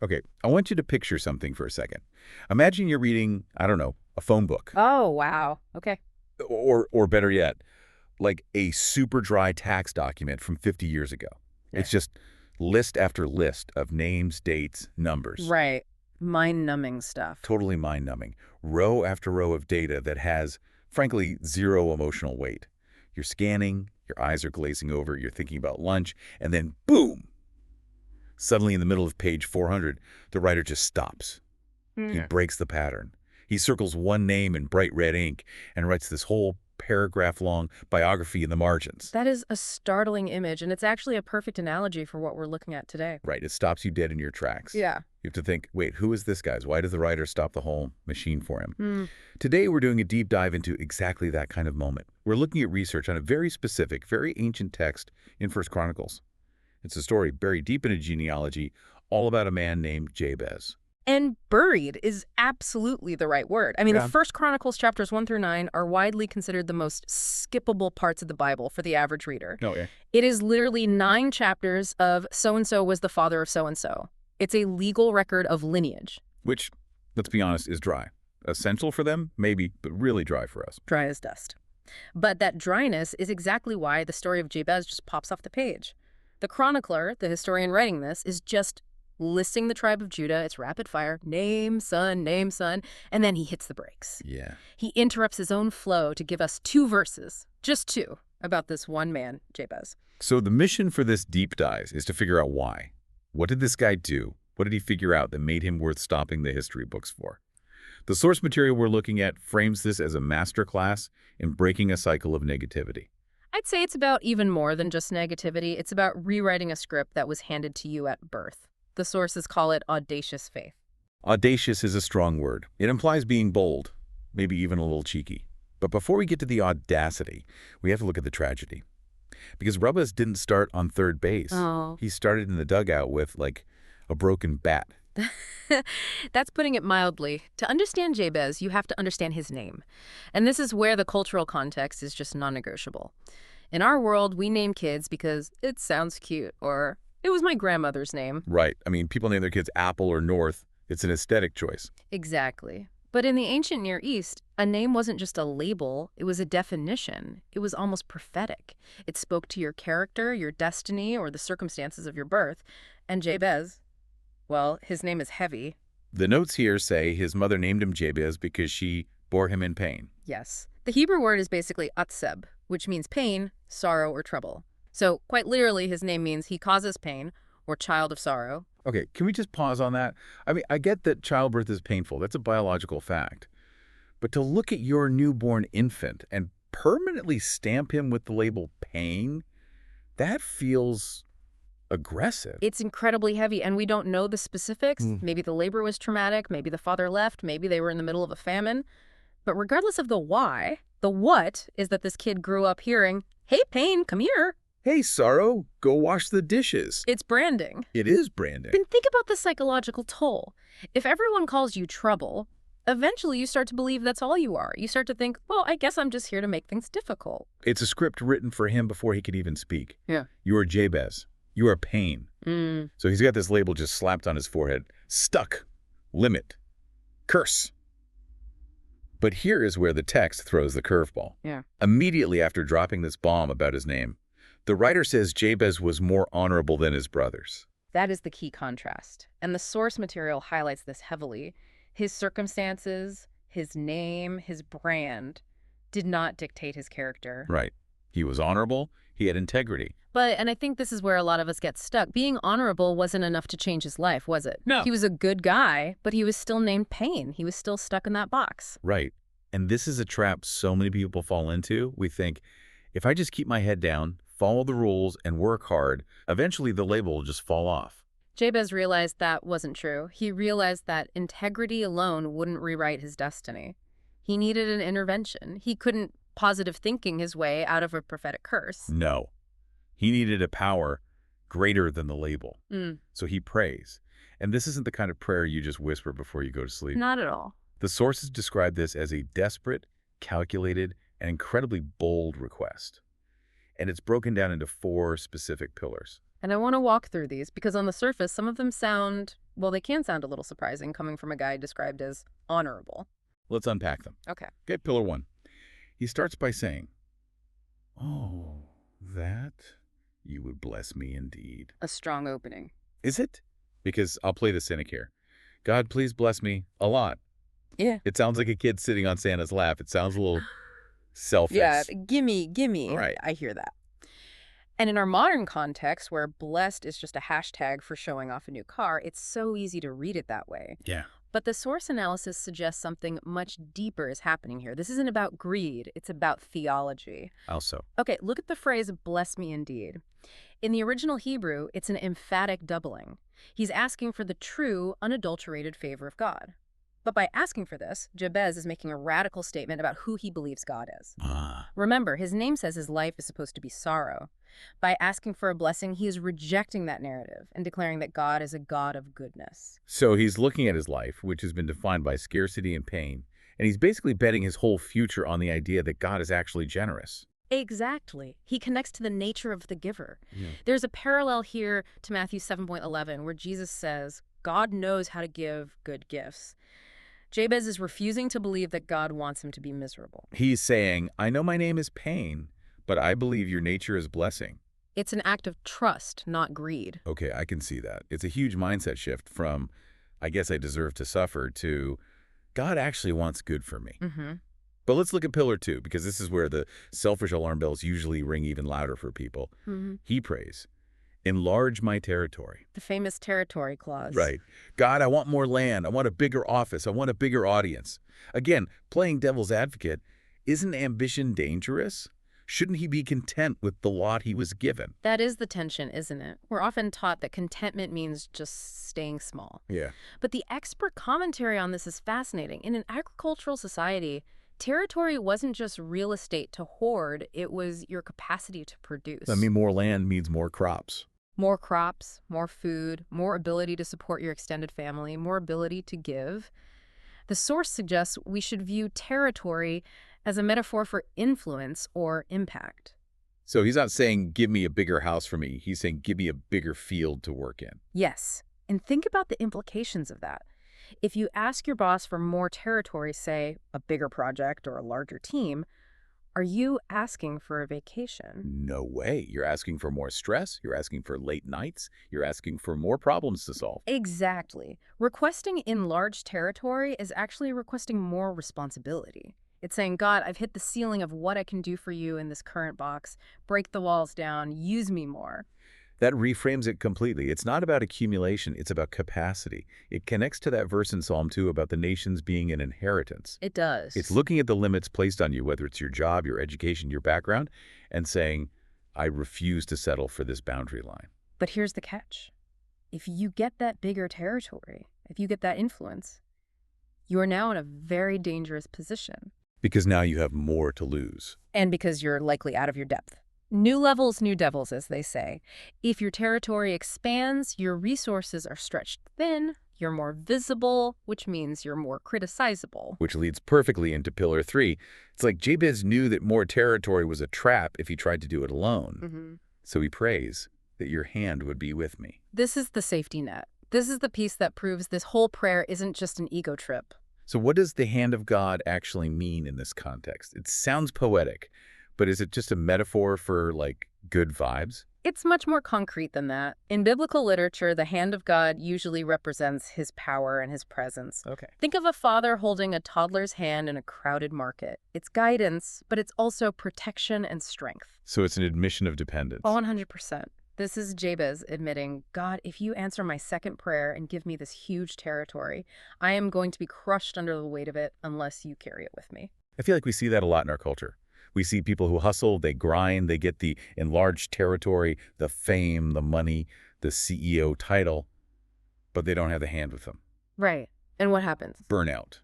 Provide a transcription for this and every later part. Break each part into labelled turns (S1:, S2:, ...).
S1: Okay, I want you to picture something for a second. Imagine you're reading, I don't know, a phone book.
S2: Oh, wow. Okay.
S1: Or better yet, like a super dry tax document from 50 years ago.
S2: Yeah.
S1: It's just list after list of names, dates, numbers.
S2: Right. Mind-numbing stuff.
S1: Totally mind-numbing. Row after row of data that has, frankly, zero emotional weight. You're scanning, your eyes are glazing over, you're thinking about lunch, and then boom! Suddenly in the middle of page 400, the writer just stops. He breaks the pattern. He circles one name in bright red ink and writes this whole paragraph-long biography in the margins.
S2: That is a startling image, and it's actually a perfect analogy for what we're looking at today.
S1: Right, it stops you dead in your tracks.
S2: Yeah.
S1: You have to think, wait, who is this guy? Why does the writer stop the whole machine for him? Today, we're doing a deep dive into exactly that kind of moment. We're looking at research on a very specific, very ancient text in First Chronicles. It's a story buried deep in a genealogy, all about a man named Jabez.
S2: And buried is absolutely the right word. I mean,
S1: Yeah.
S2: the First Chronicles chapters 1 through 9 are widely considered the most skippable parts of the Bible for the average reader.
S1: Oh, yeah.
S2: It is literally 9 chapters of so-and-so was the father of so-and-so. It's a legal record of lineage.
S1: Which, let's be honest, is dry. Essential for them? Maybe, but really dry for us.
S2: Dry as dust. But that dryness is exactly why the story of Jabez just pops off the page. The chronicler, the historian writing this, is just listing the tribe of Judah. It's rapid fire, name, son, and then he hits the brakes.
S1: Yeah.
S2: He interrupts his own flow to give us 2 verses, just 2, about this one man, Jabez.
S1: So the mission for this deep dive is to figure out why. What did this guy do? What did he figure out that made him worth stopping the history books for? The source material we're looking at frames this as a masterclass in breaking a cycle of negativity.
S2: I'd say it's about even more than just negativity. It's about rewriting a script that was handed to you at birth. The sources call it audacious faith.
S1: Audacious is a strong word. It implies being bold, maybe even a little cheeky. But before we get to the audacity, we have to look at the tragedy. Because Jabez didn't start on third base.
S2: Oh.
S1: He started in the dugout with, like, a broken bat.
S2: That's putting it mildly. To understand Jabez, you have to understand his name. And this is where the cultural context is just non-negotiable. In our world, we name kids because it sounds cute, or it was my grandmother's name.
S1: Right. I mean, people name their kids Apple or North. It's an aesthetic choice.
S2: Exactly. But in the ancient Near East, a name wasn't just a label, it was a definition. It was almost prophetic. It spoke to your character, your destiny, or the circumstances of your birth. And Jabez, well, his name is heavy.
S1: The notes here say his mother named him Jabez because she bore him in pain.
S2: Yes. The Hebrew word is basically atzeb, which means pain, sorrow, or trouble. So, quite literally, his name means he causes pain, or child of sorrow.
S1: Okay, can we just pause on that? I mean, I get that childbirth is painful. That's a biological fact. But to look at your newborn infant and permanently stamp him with the label pain, that feels aggressive.
S2: It's incredibly heavy, and we don't know the specifics. Maybe the labor was traumatic, maybe the father left, maybe they were in the middle of a famine. But regardless of the why, the what is that this kid grew up hearing, "Hey, pain, come here."
S1: Hey, sorrow, go wash the dishes.
S2: It's branding.
S1: It is branding.
S2: Then think about the psychological toll. If everyone calls you trouble, eventually you start to believe that's all you are. You start to think, well, I guess I'm just here to make things difficult.
S1: It's a script written for him before he could even speak.
S2: Yeah.
S1: You are Jabez. You are pain. So he's got this label just slapped on his forehead. Stuck. Limit. Curse. But here is where the text throws the curveball.
S2: Yeah.
S1: Immediately after dropping this bomb about his name, the writer says Jabez was more honorable than his brothers.
S2: That is the key contrast. And the source material highlights this heavily. His circumstances, his name, his brand did not dictate his character.
S1: Right. He was honorable. He had integrity.
S2: And I think this is where a lot of us get stuck. Being honorable wasn't enough to change his life, was it?
S1: No.
S2: He was a good guy, but he was still named Pain. He was still stuck in that box.
S1: Right. And this is a trap so many people fall into. We think, if I just keep my head down, follow the rules, and work hard, eventually the label will just fall off.
S2: Jabez realized that wasn't true. He realized that integrity alone wouldn't rewrite his destiny. He needed an intervention. He couldn't positive thinking his way out of a prophetic curse.
S1: No. He needed a power greater than the label. So he prays. And this isn't the kind of prayer you just whisper before you go to sleep.
S2: Not at all.
S1: The sources describe this as a desperate, calculated, and incredibly bold request. And it's broken down into 4 specific pillars.
S2: And I want to walk through these because on the surface, some of them sound Well, they can sound a little surprising coming from a guy described as honorable.
S1: Let's unpack them.
S2: Okay.
S1: Okay, pillar one. He starts by saying, "Oh, that you would bless me indeed."
S2: A strong opening.
S1: Is it? Because I'll play the cynic here. God, please bless me a lot.
S2: Yeah.
S1: It sounds like a kid sitting on Santa's lap. It sounds a little selfish.
S2: Yeah, gimme.
S1: Right.
S2: I hear that. And in our modern context, where blessed is just a hashtag for showing off a new car, it's so easy to read it that way.
S1: Yeah.
S2: But the source analysis suggests something much deeper is happening here. This isn't about greed, it's about theology.
S1: Also.
S2: Okay, look at the phrase, bless me indeed. In the original Hebrew, it's an emphatic doubling. He's asking for the true, unadulterated favor of God. But by asking for this, Jabez is making a radical statement about who he believes God is. Remember, his name says his life is supposed to be sorrow. By asking for a blessing, he is rejecting that narrative and declaring that God is a God of goodness.
S1: So he's looking at his life, which has been defined by scarcity and pain, and he's basically betting his whole future on the idea that God is actually generous.
S2: Exactly. He connects to the nature of the giver.
S1: Yeah.
S2: There's a parallel here to Matthew 7:11, where Jesus says, God knows how to give good gifts. Jabez is refusing to believe that God wants him to be miserable.
S1: He's saying, I know my name is pain, but I believe your nature is blessing.
S2: It's an act of trust, not greed.
S1: Okay, I can see that. It's a huge mindset shift from, I guess I deserve to suffer, to God actually wants good for me. But let's look at pillar two, because this is where the selfish alarm bells usually ring even louder for people. He prays, enlarge my territory.
S2: The famous territory clause.
S1: Right. God, I want more land. I want a bigger office. I want a bigger audience. Again, playing devil's advocate, isn't ambition dangerous? Shouldn't he be content with the lot he was given?
S2: That is the tension, isn't it? We're often taught that contentment means just staying small.
S1: Yeah.
S2: But the expert commentary on this is fascinating. In an agricultural society, territory wasn't just real estate to hoard, it was your capacity to produce.
S1: I mean, more land means more crops.
S2: More crops, more food, more ability to support your extended family, more ability to give. The source suggests we should view territory as a metaphor for influence or impact.
S1: So he's not saying, give me a bigger house for me. He's saying, give me a bigger field to work in.
S2: Yes, and think about the implications of that. If you ask your boss for more territory, say a bigger project or a larger team, are you asking for a vacation?
S1: No way. You're asking for more stress. You're asking for late nights. You're asking for more problems to solve.
S2: Exactly. Requesting enlarged territory is actually requesting more responsibility. It's saying, God, I've hit the ceiling of what I can do for you in this current box. Break the walls down. Use me more.
S1: That reframes it completely. It's not about accumulation. It's about capacity. It connects to that verse in Psalm 2 about the nations being an inheritance.
S2: It does.
S1: It's looking at the limits placed on you, whether it's your job, your education, your background, and saying, I refuse to settle for this boundary line.
S2: But here's the catch. If you get that bigger territory, if you get that influence, you are now in a very dangerous position.
S1: Because now you have more to lose.
S2: And because you're likely out of your depth. New levels, new devils, as they say. If your territory expands, your resources are stretched thin, you're more visible, which means you're more criticizable.
S1: Which leads perfectly into pillar 3. It's like Jabez knew that more territory was a trap if he tried to do it alone. So he prays that your hand would be with me.
S2: This is the safety net. This is the piece that proves this whole prayer isn't just an ego trip.
S1: So what does the hand of God actually mean in this context? It sounds poetic, but is it just a metaphor for, like, good vibes?
S2: It's much more concrete than that. In biblical literature, the hand of God usually represents his power and his presence.
S1: Okay.
S2: Think of a father holding a toddler's hand in a crowded market. It's guidance, but it's also protection and strength.
S1: So it's an admission of dependence.
S2: 100%. This is Jabez admitting, God, if you answer my second prayer and give me this huge territory, I am going to be crushed under the weight of it unless you carry it with me.
S1: I feel like we see that a lot in our culture. We see people who hustle, they grind, they get the enlarged territory, the fame, the money, the CEO title, but they don't have the hand with them.
S2: Right. And what happens?
S1: Burnout,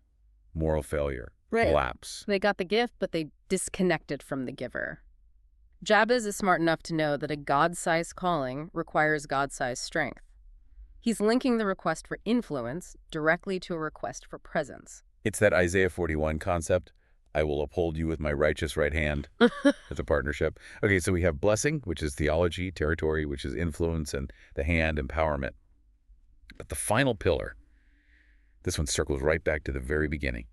S1: moral failure, collapse.
S2: They got the gift, but they disconnected from the giver. Jabez is smart enough to know that a God-sized calling requires God-sized strength. He's linking the request for influence directly to a request for presence.
S1: It's that Isaiah 41 concept. I will uphold you with my righteous right hand. It's a partnership. Okay, so we have blessing, which is theology, territory, which is influence, and the hand, empowerment. But the final pillar, this one circles right back to the very beginning,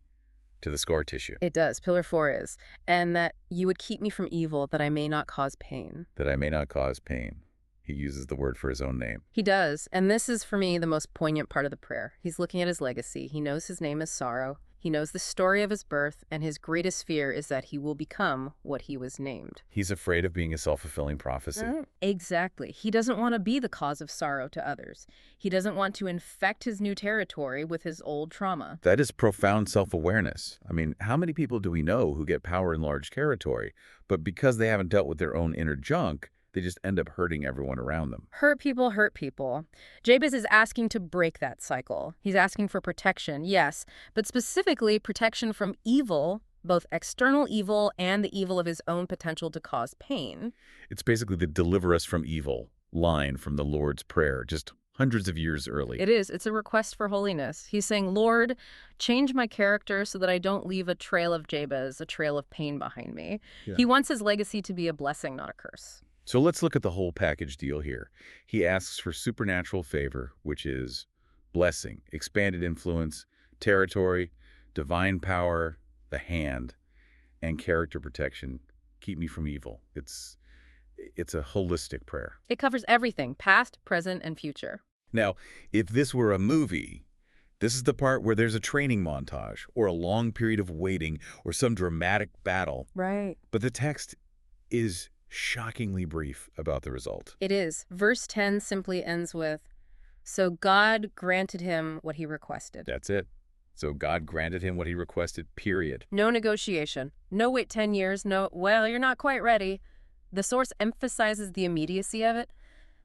S1: to the scar tissue.
S2: It does. Pillar 4 is, and that you would keep me from evil, that I may not cause pain.
S1: That I may not cause pain. He uses the word for his own name.
S2: He does. And this is, for me, the most poignant part of the prayer. He's looking at his legacy. He knows his name is sorrow. He knows the story of his birth, and his greatest fear is that he will become what he was named.
S1: He's afraid of being a self-fulfilling prophecy.
S2: Exactly. He doesn't want to be the cause of sorrow to others. He doesn't want to infect his new territory with his old trauma.
S1: That is profound self-awareness. I mean, how many people do we know who get power in large territory, but because they haven't dealt with their own inner junk, they just end up hurting everyone around them?
S2: Hurt people hurt people. Jabez is asking to break that cycle. He's asking for protection, yes, but specifically protection from evil, both external evil and the evil of his own potential to cause pain.
S1: It's basically the deliver us from evil line from the Lord's Prayer, just hundreds of years early.
S2: It is. It's a request for holiness. He's saying, Lord, change my character so that I don't leave a trail of Jabez, a trail of pain behind me.
S1: Yeah.
S2: He wants his legacy to be a blessing, not a curse.
S1: So let's look at the whole package deal here. He asks for supernatural favor, which is blessing, expanded influence, territory, divine power, the hand, and character protection. Keep me from evil. It's a holistic prayer.
S2: It covers everything, past, present, and future.
S1: Now, if this were a movie, this is the part where there's a training montage or a long period of waiting or some dramatic battle.
S2: Right.
S1: But the text is shockingly brief about the result.
S2: It is. Verse 10 simply ends with, so God granted him what he requested.
S1: That's it. So God granted him what he requested, period.
S2: No negotiation. No wait 10 years. No, well, you're not quite ready. The source emphasizes the immediacy of it.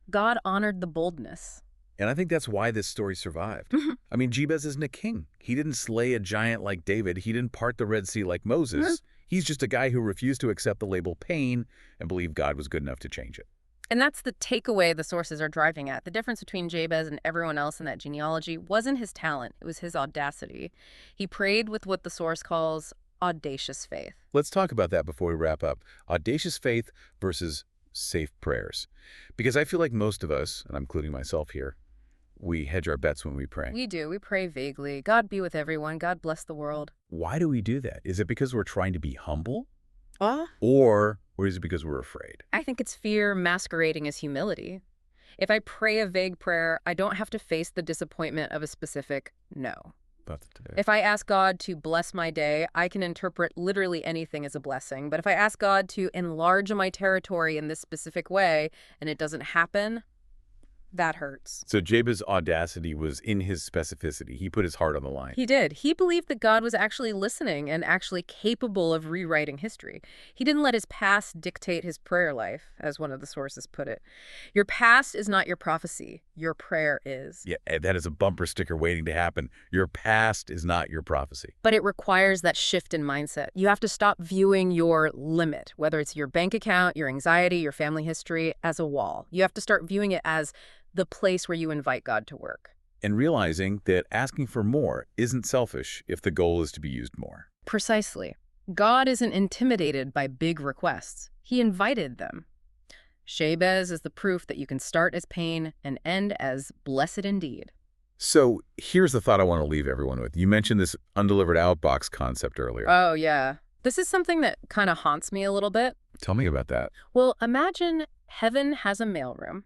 S2: God honored the boldness.
S1: And I think that's why this story survived. I mean, Jabez isn't a king. He didn't slay a giant like David. He didn't part the Red Sea like Moses. He's just a guy who refused to accept the label pain and believed God was good enough to change it.
S2: And that's the takeaway the sources are driving at. The difference between Jabez and everyone else in that genealogy wasn't his talent. It was his audacity. He prayed with what the source calls audacious faith.
S1: Let's talk about that before we wrap up. Audacious faith versus safe prayers. Because I feel like most of us, and I'm including myself here, we hedge our bets when we pray.
S2: We do. We pray vaguely. God be with everyone. God bless the world.
S1: Why do we do that? Is it because we're trying to be humble?
S2: Well,
S1: Or is it because we're afraid?
S2: I think it's fear masquerading as humility. If I pray a vague prayer, I don't have to face the disappointment of a specific no.
S1: About today.
S2: If I ask God to bless my day, I can interpret literally anything as a blessing. But if I ask God to enlarge my territory in this specific way and it doesn't happen, that hurts.
S1: So Jabez's audacity was in his specificity. He put his heart on the line.
S2: He did. He believed that God was actually listening and actually capable of rewriting history. He didn't let his past dictate his prayer life, as one of the sources put it. Your past is not your prophecy. Your prayer is.
S1: Yeah, that is a bumper sticker waiting to happen. Your past is not your prophecy.
S2: But it requires that shift in mindset. You have to stop viewing your limit, whether it's your bank account, your anxiety, your family history, as a wall. You have to start viewing it as the place where you invite God to work.
S1: And realizing that asking for more isn't selfish if the goal is to be used more.
S2: Precisely. God isn't intimidated by big requests. He invited them. Jabez is the proof that you can start as pain and end as blessed indeed.
S1: So here's the thought I want to leave everyone with. You mentioned this undelivered outbox concept earlier.
S2: Oh, yeah. This is something that kind of haunts me a little bit.
S1: Tell me about that.
S2: Well, imagine heaven has a mailroom.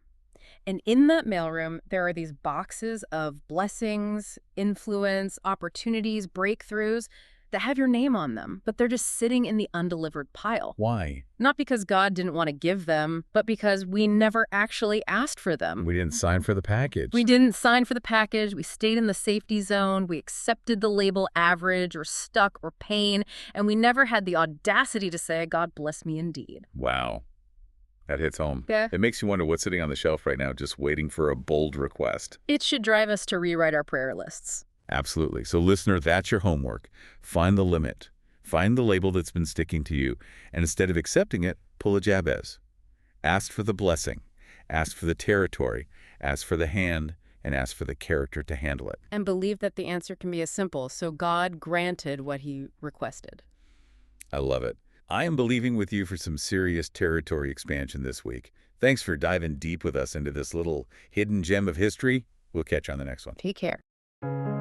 S2: And in that mailroom, there are these boxes of blessings, influence, opportunities, breakthroughs that have your name on them, but they're just sitting in the undelivered pile.
S1: Why?
S2: Not because God didn't want to give them, but because we never actually asked for them.
S1: We didn't sign for the package.
S2: We didn't sign for the package. We stayed in the safety zone. We accepted the label average or stuck or pain, and we never had the audacity to say, God bless me indeed.
S1: Wow. That hits home.
S2: Yeah.
S1: It makes you wonder what's sitting on the shelf right now just waiting for a bold request.
S2: It should drive us to rewrite our prayer lists.
S1: Absolutely. So listener, that's your homework. Find the limit. Find the label that's been sticking to you. And instead of accepting it, pull a Jabez. Ask for the blessing. Ask for the territory. Ask for the hand. And ask for the character to handle it.
S2: And believe that the answer can be as simple. So God granted what he requested.
S1: I love it. I am believing with you for some serious territory expansion this week. Thanks for diving deep with us into this little hidden gem of history. We'll catch you on the next one.
S2: Take care.